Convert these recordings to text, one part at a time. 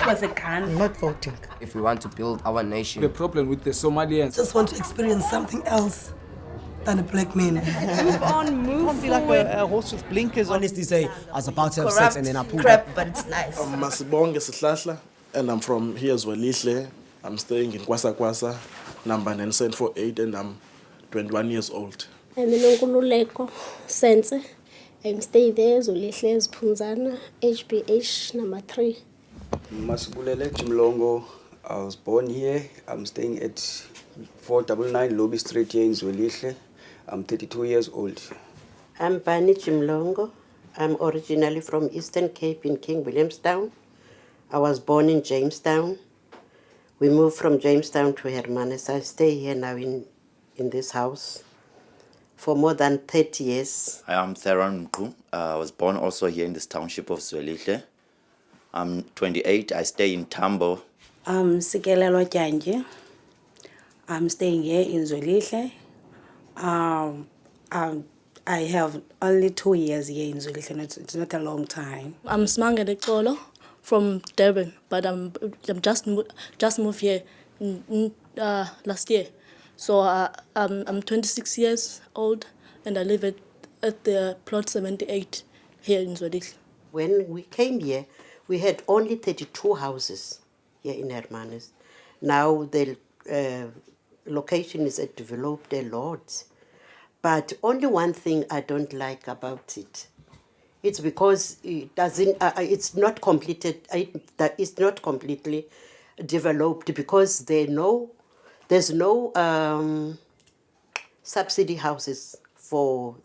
was a gun. I'm not voting. If we want to build our nation. The problem with the Somalians. Just want to experience something else than a black man. Move on, move Can't be like a horse with blinkers on. Honestly say, I was about to have corrupt sex and then I pulled crap, up. but it's nice. I'm Masibonge Sihlahla, and I'm from here, Zwelihle. I'm staying in Kwasa, number 9748, and I'm 21 years old. I'm in Nkululeko Sense. I'm staying there, Zwelihle Phumzana, HBH number 3. Masibulele Jimlongo. I was born here. I'm staying at 499 Lobby Street here in Zwelihle. I'm 32 years old. I'm Bani Jimlongo. I'm originally from Eastern Cape in King Williamstown. I was born in Jamestown. We moved from Jamestown to Hermanus. I stay here now in this house for more than 30 years. I am Theron Mku. I was born also here in this township of Zwelihle. I'm 28. I stay in Tambo. I'm Sikelelo Tjanje. I'm staying here in Zwelihle. I have only 2 years here in Zwelihle. It's not a long time. I'm Smangele Xolo from Durban, but I'm just moved here last year. So I'm 26 years old, and I live at the plot 78 here in Zwelihle. When we came here, we had only 32 houses here in Hermanus. Now the location is developed a lot. But only one thing I don't like about it, it's because it doesn't. It's not completed. It's not completely developed because there's no subsidy houses for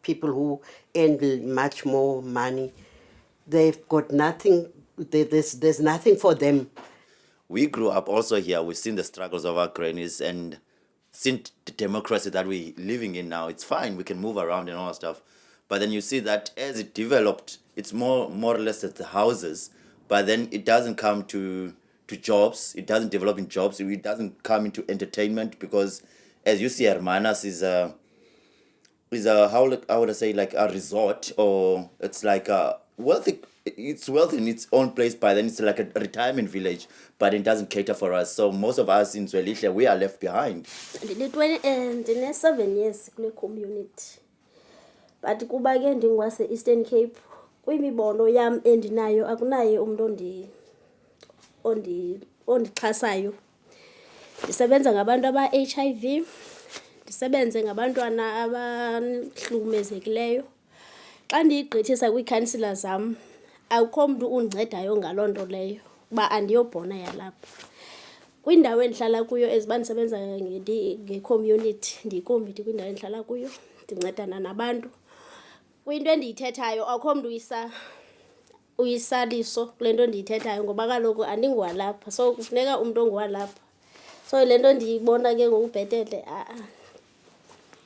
people who earn much more money. They've got nothing. There's nothing for them. We grew up also here. We've seen the struggles of our grannies, and since the democracy that we're living in now, it's fine. We can move around and all that stuff. But then you see that as it developed, it's more or less at the houses. But then it doesn't come to jobs. It doesn't develop in jobs. It doesn't come into entertainment because, as you see, Hermanus is a how would I say, like a resort, or it's like a wealthy. It's wealthy in its own place, but then it's like a retirement village, but it doesn't cater for us. So most of us in Zwelihle, we are left behind. Ndine 7 years kule community. But kuba ke ndingwase Eastern Cape, kwimibono yam endinayo akunaye umuntu ondixhasayo. Ndisebenza ngabantu aba-HIV, ndisebenze ngabantwana abahlukumezekileyo. Xa ndigqithisa kwii-councillor zam, akukho mntu undincediyo ngaloo nto leyo, uba andiyobhona yalapha. Kwindawo endihlala kuyo eziba ndisebenza nge-community, ndiyikomiti kwindawo endihlala kuyo, ndincedana nabantu. Kwinto endiyithethayo akukho mntu uyisaliso kule nto ndiyithethayo ngoba kaloku andingowalapha, so kufuneka umntu ongowalapha. So le nto ndiyibona ke ngokubhetele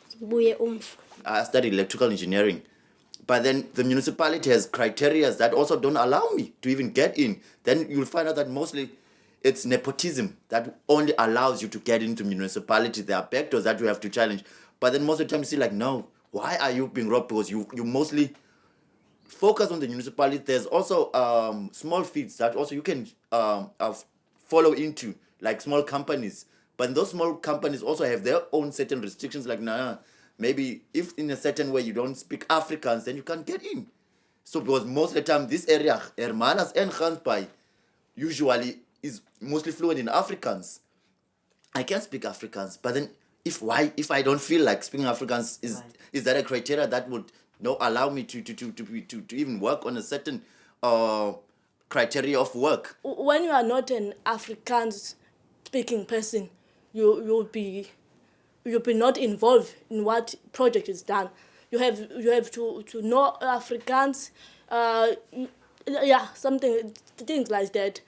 ndibuye umfa. I studied electrical engineering. But then the municipality has criteria that also don't allow me to even get in. Then you'll find out that mostly it's nepotism that only allows you to get into municipality. There are backdoors that you have to challenge. But then most of the time you see like, no, why are you being robbed? Because you mostly focus on the municipality. There's also small feeds that also you can follow into, like small companies. But those small companies also have their own certain restrictions, like, maybe if in a certain way you don't speak Afrikaans, then you can't get in. So because most of the time this area, Hermanus and Sandbaai, usually is mostly fluent in Afrikaans. I can speak Afrikaans, but then if I don't feel like speaking Afrikaans, is that a criteria that would not allow me to even work on a certain criteria of work? When you are not an Afrikaans speaking person, you'll be not involved in what project is done. You have to know Afrikaans, things like that.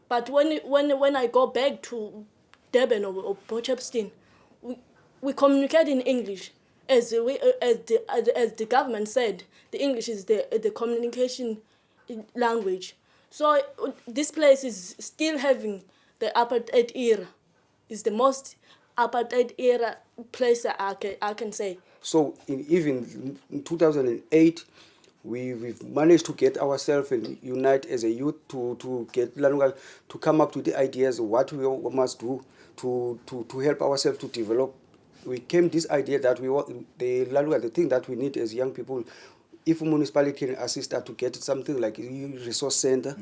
But when I go back to Durban or Potchefstroom, we communicate in English, as the government said. The English is the communication language. So this place is still having the Apartheid Era. It's the most Apartheid Era place I can say. So even in 2008, We've managed to get ourselves and unite as a youth to get to come up to the ideas of what we must do to help ourselves to develop. We came this idea that the thing that we need as young people, if a municipality can assist us to get something like a resource center.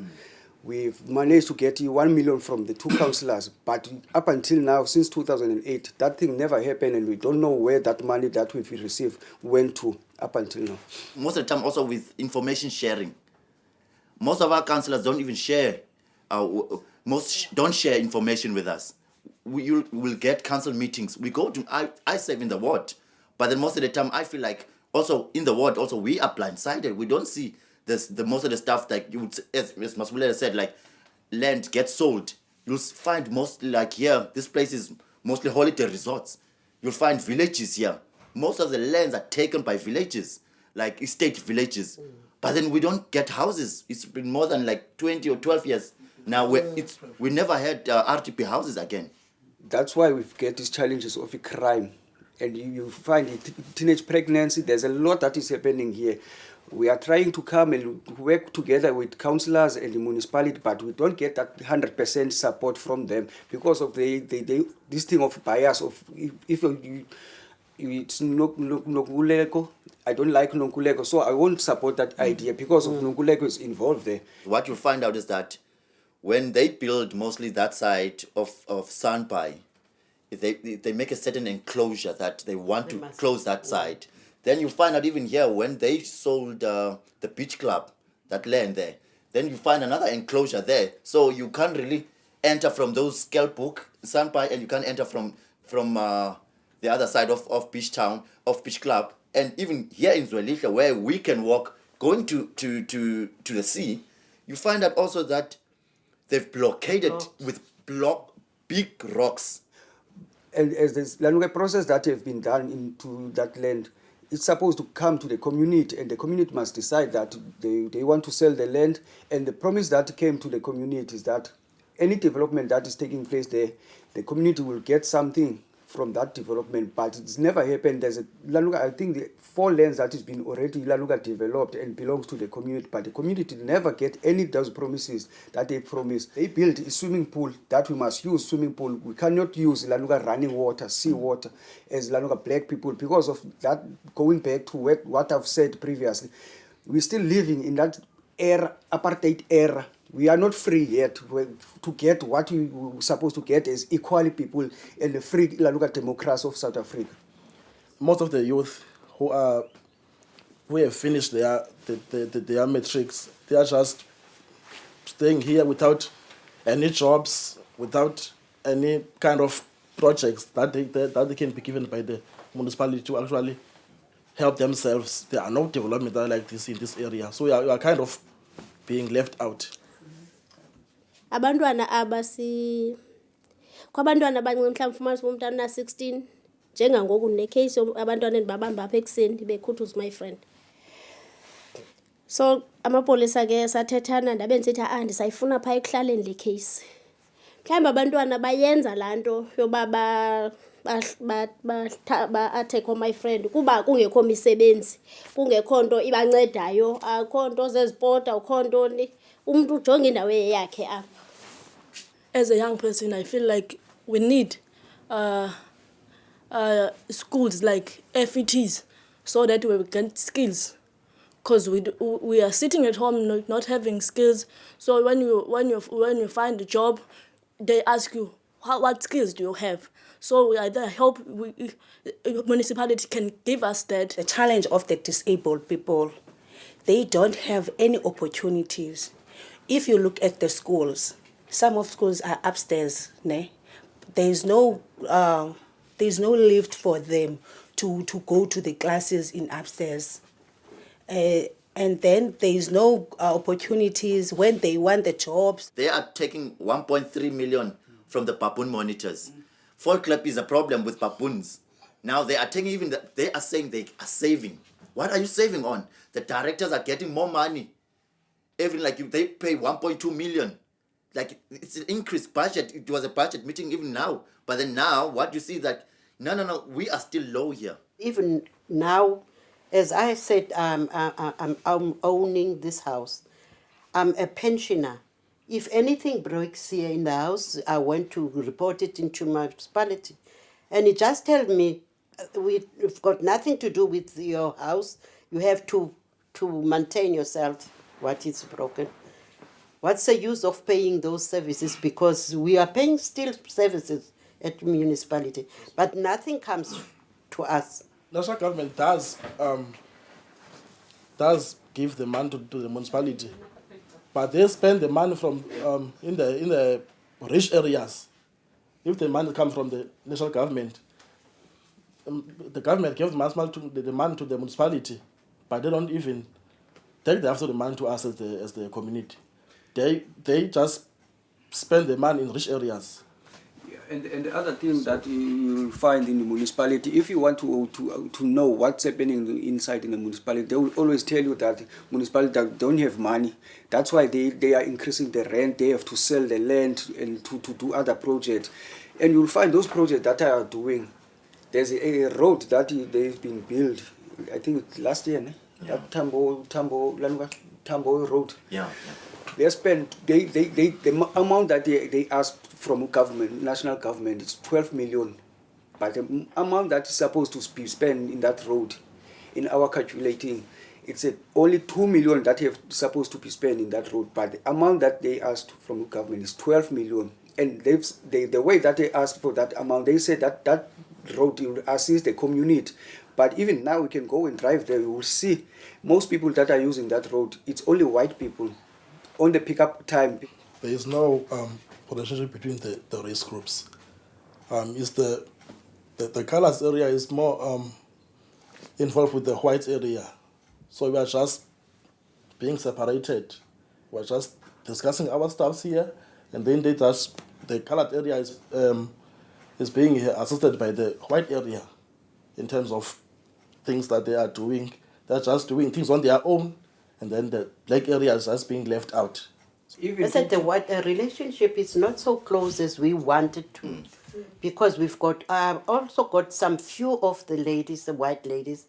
We've managed to get 1 million from the 2 councillors, but up until now, since 2008, that thing never happened, and we don't know where that money that we've received went to up until now. Most of the time also with information sharing. Most of our councillors don't even share, don't share information with us. We will get council meetings. We go to, I serve in the ward, but then most of the time I feel like also in the ward, also we are blindsided. We don't see most of the stuff like you would, as Maswulele said, like land gets sold. You'll find mostly like here, this place is mostly holiday resorts. You'll find villages here. Most of the lands are taken by villages, like estate villages. But then we don't get houses. It's been more than like 20 or 12 years now. We never had RTP houses again. That's why we've got these challenges of crime. And you find teenage pregnancy. There's a lot that is happening here. We are trying to come and work together with councillors and the municipality, but we don't get that 100% support from them because of this thing of bias of if it's Nonkuleko. I don't like Nonkuleko, so I won't support that idea because of Nonkuleko is involved there. What you'll find out is that when they build mostly that side of Sandbaai, they make a certain enclosure that they want to close that side. Then you find out even here when they sold the beach club, that land there, then you find another enclosure there. So you can't really enter from those Skelbook, Sandbaai, and you can't enter from the other side of Beach Town, of Beach Club. And even here in Zwelihle, where we can walk going to the sea, you find out also that they've blockaded with big rocks. And as this process that have been done into that land, it's supposed to come to the community, and the community must decide that they want to sell the land. And the promise that came to the community is that any development that is taking place there, the community will get something from that development, but it's never happened. There's I think the 4 lands that has been already developed and belongs to the community, but the community never get any of those promises that they promised. They built a swimming pool that we must use swimming pool. We cannot use running water, sea water as black people because of that. Going back to what I've said previously, we're still living in that era, apartheid era. We are not free yet to get what we were supposed to get as equal people and the free democracy of South Africa. Most of the youth who have finished their matrics, they are just staying here without any jobs, without any kind of projects that they can be given by the municipality to actually help themselves. There are no development like this in this area, so we are kind of being left out. Abantwana kwabantwana abancinci mhlawumbi ufumanisa umntana na 16 njengangoku necase abantwana endibabamba apha ekuseni bekhuthuza my friend. So amapolisa ke sathethana ndabe ndisithi ndisayifuna phaa ekuhlaleni le case. Mhlawumbi abantwana bayenza laa nto yoba ba-attack my friend kuba kungekho misebenzi, kungekho nto ibancedayo, akho nto zezipota, akho ntoni, umntu ujonga indawo yakhe apha. As a young person, I feel like we need schools like FETs so that we get skills. Because we are sitting at home not having skills. So when you find a job, they ask you, what skills do you have? So I hope municipality can give us that. The challenge of the disabled people, they don't have any opportunities. If you look at the schools, some of schools are upstairs. There's no lift for them to go to the classes in upstairs. And then there's no opportunities when they want the jobs. They are taking 1.3 million from the baboon monitors. Folklap is a problem with baboons. Now they are taking they are saying they are saving. What are you saving on? The directors are getting more money. Even like they pay 1.2 million. Like it's an increased budget. It was a budget meeting even now. But then now what you see that no, we are still low here. Even now, As I said, I'm owning this house. I'm a pensioner. If anything breaks here in the house, I went to report it into my municipality. And he just told me, we've got nothing to do with your house. You have to maintain yourself, what is broken. What's the use of paying those services? Because we are paying still services at municipality, but nothing comes to us. National government does give the money to the municipality, but they spend the money from in the rich areas. If the money comes from the national government, the government gives the money to the municipality, but they don't even take the money to us as the community. They just spend the money in rich areas. And the other thing that you'll find in the municipality, if you want to know what's happening inside in the municipality, they will always tell you that municipalities don't have money. That's why they are increasing the rent. They have to sell the land and to do other projects. And you'll find those projects that I are doing. There's a road that they've been built, I think last year, that Tambo Road. Yeah. They spent the amount that they asked from government, national government, is 12 million. But the amount that is supposed to be spent in that road, in our calculating, it's only 2 million that have supposed to be spent in that road. But the amount that they asked from government is 12 million. And the way that they asked for that amount, they said that road will assist the community. But even now we can go and drive there, you will see most people that are using that road, it's only white people. On the pickup time, there is no relationship between the race groups. Is the colors area is more involved with the white area, so we are just being separated. We are just discussing our stuffs here, and then the colored area is being assisted by the white area in terms of things that they are doing. They're just doing things on their own, and then the black area is just being left out. I said the relationship is not so close as we wanted to, because we've got also got some few of the ladies, the white ladies,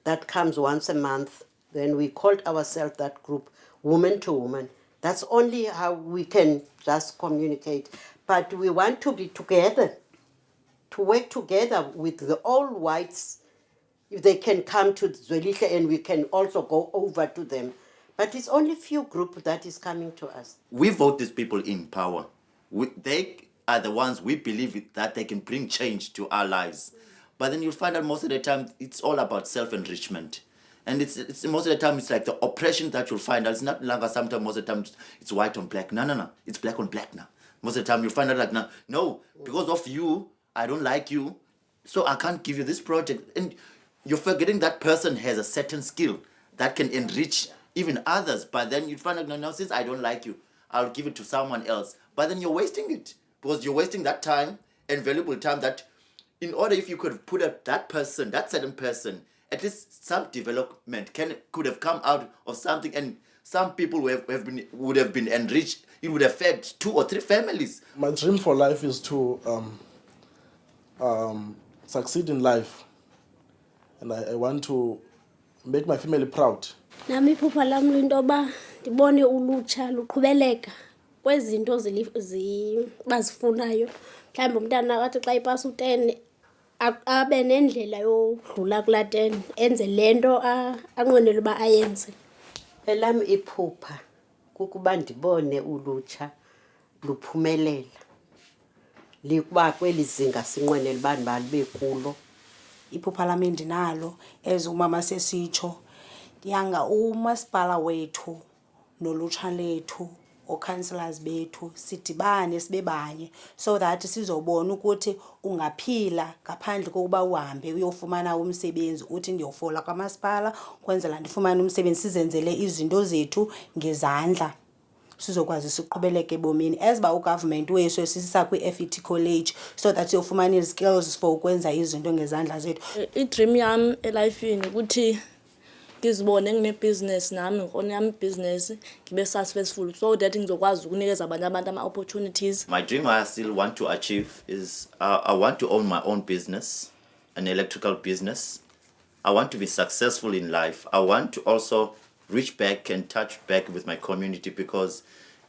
that comes once a month. Then we called ourselves that group, woman to woman. That's only how we can just communicate. But we want to be together, to work together with the all whites. If they can come to Zwelihle, and we can also go over to them. But it's only few group that is coming to us. We vote these people in power. They are the ones we believe that they can bring change to our lives. But then you'll find out most of the time it's all about self-enrichment. And it's most of the time it's like the oppression that you'll find out. It's not longer sometimes, most of the time it's white on black. No. It's black on black now. Most of the time you'll find out like, no, because of you, I don't like you, so I can't give you this project. And you're forgetting that person has a certain skill that can enrich even others. But then you find out, no, since I don't like you, I'll give it to someone else. But then you're wasting it, because you're wasting that time and valuable time that, in order, if you could put that certain person, at least some development could have come out of something, and some people would have been enriched. It would have fed 2 or 3 families. My dream for life is to succeed in life, and I want to make my family proud. Nami iphupha lam lintoba ndibone ulutsha luqhubeleka kwezinto bazifunayo. Mhlawumbi umntana wathi xa ipasa u-10 abe nendlela yodlula kulaa 10, enze le nto anqwenela uba ayenze. Elam iphupha kukuba ndibone ulutsha luphumelela, likuba kweli zinga sinqwenela uba malibe kulo. Iphupha lam endinalo, as umama sesitsho, ndiyanga umasipala wethu nolutsha lethu, oo-councillors bethu, sidibane sibe banye, so that sizobona ukuthi ungaphila ngaphandle kokuba uhambe uyofumana umsebenzi, uthi ndiyofola kwamasipala kwenzela ndifumane umsebenzi, sizenzele izinto zethu ngezandla, sizokwazi siqhubeleke ebomini. As ba ugovernment wethu esisisa kwi-FET college, so that siyofumana skills for ukwenza izinto ngezandla zethu. I-dream yam elifini ukuthi ngizibone ngine-business nami, ngikhona yami business, ngibe successful, so that ngizokwazi ukunikeza abantu ama-opportunities. My dream I still want to achieve is I want to own my own business, an electrical business. I want to be successful in life. I want to also reach back and touch back with my community, because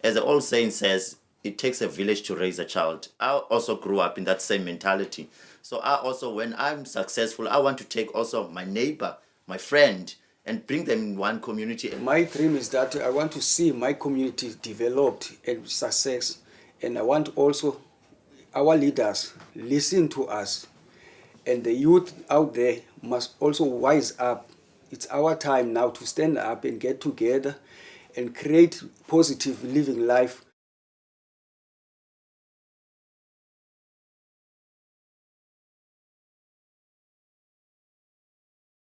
as the old saying says, it takes a village to raise a child. I also grew up in that same mentality. So I also, when I'm successful, I want to take also my neighbor, my friend, and bring them in one community. My dream is that I want to see my community developed and success, and I want also our leaders listen to us, and the youth out there must also wise up. It's our time now to stand up and get together and create positive living life